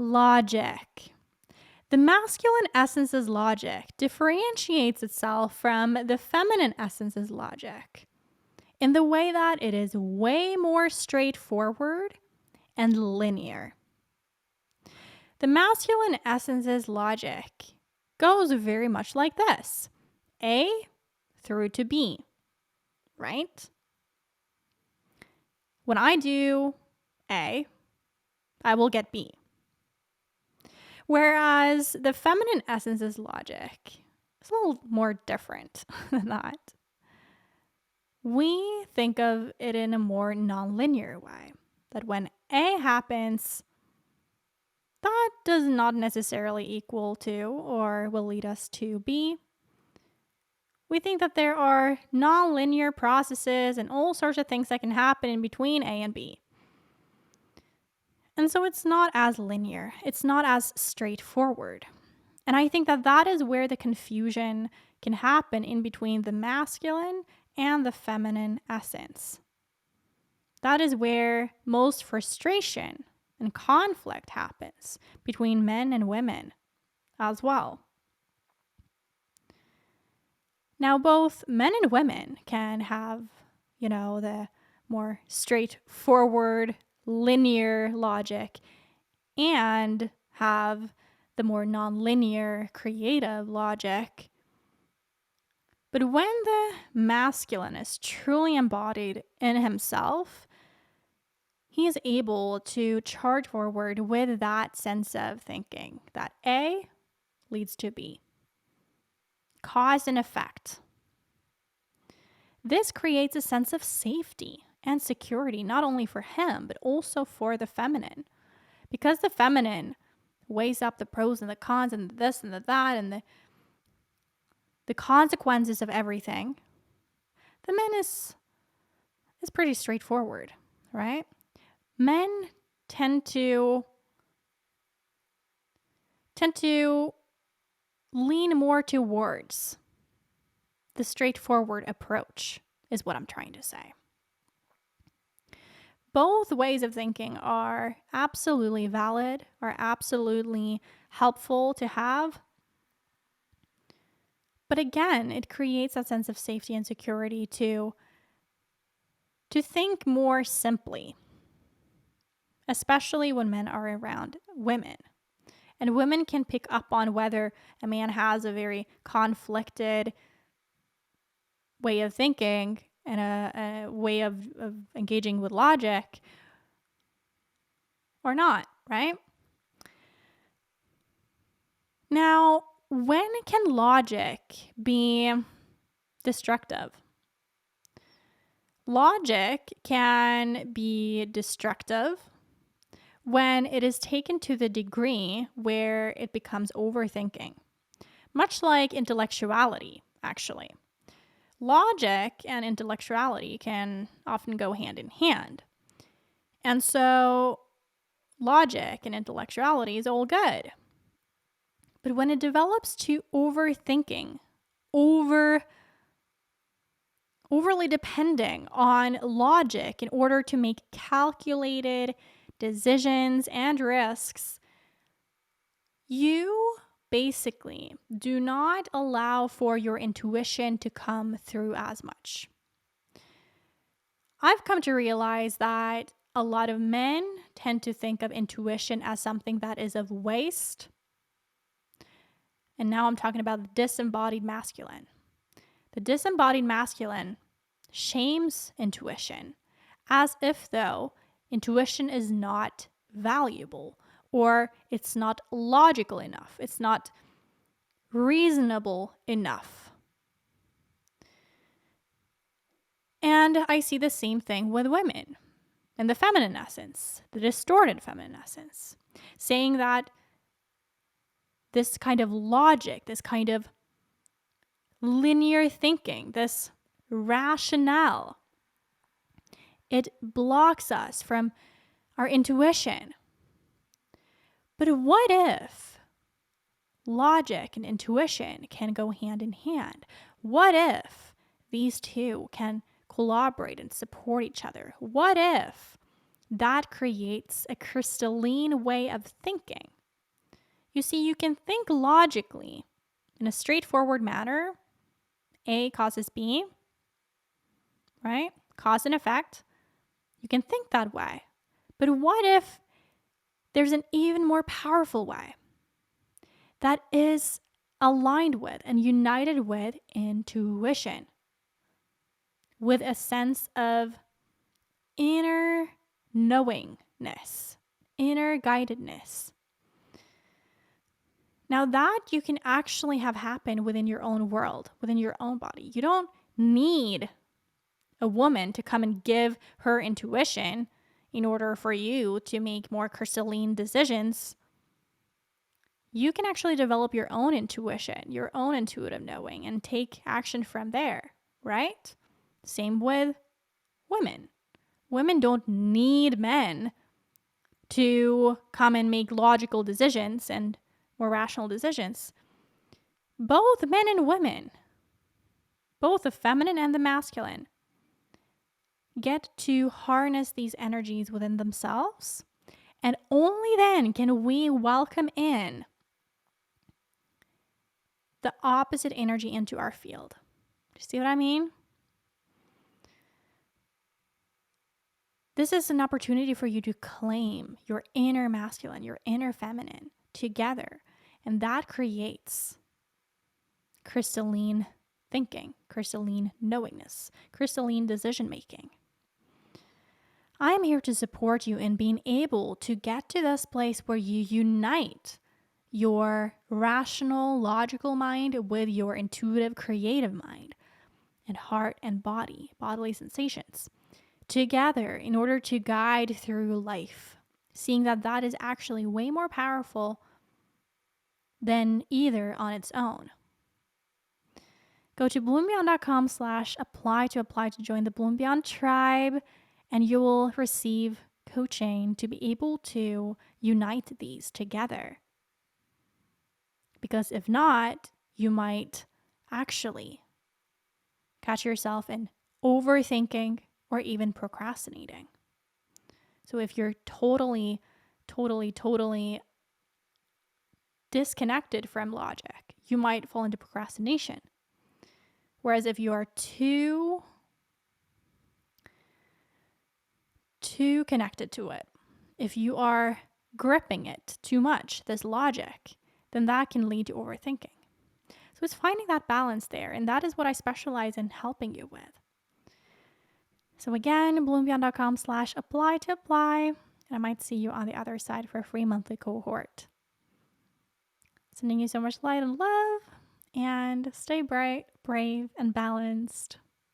Logic. The masculine essence's logic differentiates itself from the feminine essence's logic in the way that it is way more straightforward and linear. The masculine essence's logic goes very much like this: A through to B, right? When I do A, I will get B. Whereas the feminine essence's logic is a little more different than that. We think of it in a more nonlinear way, that when A happens, that does not necessarily equal to or will lead us to B. We think that there are nonlinear processes and all sorts of things that can happen in between A and B. And so it's not as linear. It's not as straightforward. And I think that that is where the confusion can happen in between the masculine and the feminine essence. That is where most frustration and conflict happens between men and women as well. Now, both men and women can have, the more straightforward, linear logic and have the more nonlinear, creative logic. But when the masculine is truly embodied in himself, he is able to charge forward with that sense of thinking that A leads to B. Cause and effect. This creates a sense of safety and security, not only for him, but also for the feminine. Because the feminine weighs up the pros and the cons and the this and the that and the consequences of everything, the man is pretty straightforward, right? Men tend to lean more towards the straightforward approach, is what I'm trying to say. Both ways of thinking are absolutely valid, are absolutely helpful to have. But again, it creates that sense of safety and security to think more simply, especially when men are around women. And women can pick up on whether a man has a very conflicted way of thinking and a way of engaging with logic or not, right? Now, when can logic be destructive? Logic can be destructive when it is taken to the degree where it becomes overthinking, much like intellectuality, actually. Logic and intellectuality can often go hand in hand. And so logic and intellectuality is all good. But when it develops to overthinking, overly depending on logic in order to make calculated decisions and risks, you basically do not allow for your intuition to come through as much. I've come to realize that a lot of men tend to think of intuition as something that is of waste. And now I'm talking about the disembodied masculine. The disembodied masculine shames intuition as if though intuition is not valuable or it's not logical enough. It's not reasonable enough. And I see the same thing with women and the feminine essence, the distorted feminine essence, saying that this kind of logic, this kind of linear thinking, this rationale, it blocks us from our intuition. But what if logic and intuition can go hand in hand? What if these two can collaborate and support each other? What if that creates a crystalline way of thinking You see, you can think logically in a straightforward manner. A causes B, right? Cause and effect. You can think that way. But what if there's an even more powerful way that is aligned with and united with intuition, with a sense of inner knowingness, inner guidedness? Now, that you can actually have happen within your own world, within your own body. You don't need a woman to come and give her intuition in order for you to make more crystalline decisions. You can actually develop your own intuition, your own intuitive knowing, and take action from there, right? Same with women. Women don't need men to come and make logical decisions and more rational decisions. Both men and women, both the feminine and the masculine, get to harness these energies within themselves. And only then can we welcome in the opposite energy into our field. Do you see what I mean? This is an opportunity for you to claim your inner masculine, your inner feminine together. And that creates crystalline thinking, crystalline knowingness, crystalline decision making. I am here to support you in being able to get to this place where you unite your rational, logical mind with your intuitive, creative mind and heart and bodily sensations together in order to guide through life, seeing that that is actually way more powerful than either on its own. Go to bloombeyond.com/apply to join the Bloom Beyond tribe, and you will receive coaching to be able to unite these together. Because if not, you might actually catch yourself in overthinking or even procrastinating. So if you're totally disconnected from logic, you might fall into procrastination. Whereas if you are too connected to it, if you are gripping it too much, this logic, then that can lead to overthinking. So it's finding that balance there, and that is what I specialize in helping you with. So again, bloombeyond.com/apply to apply, and I might see you on the other side for a free monthly cohort. Sending you so much light and love, and stay bright, brave, and balanced.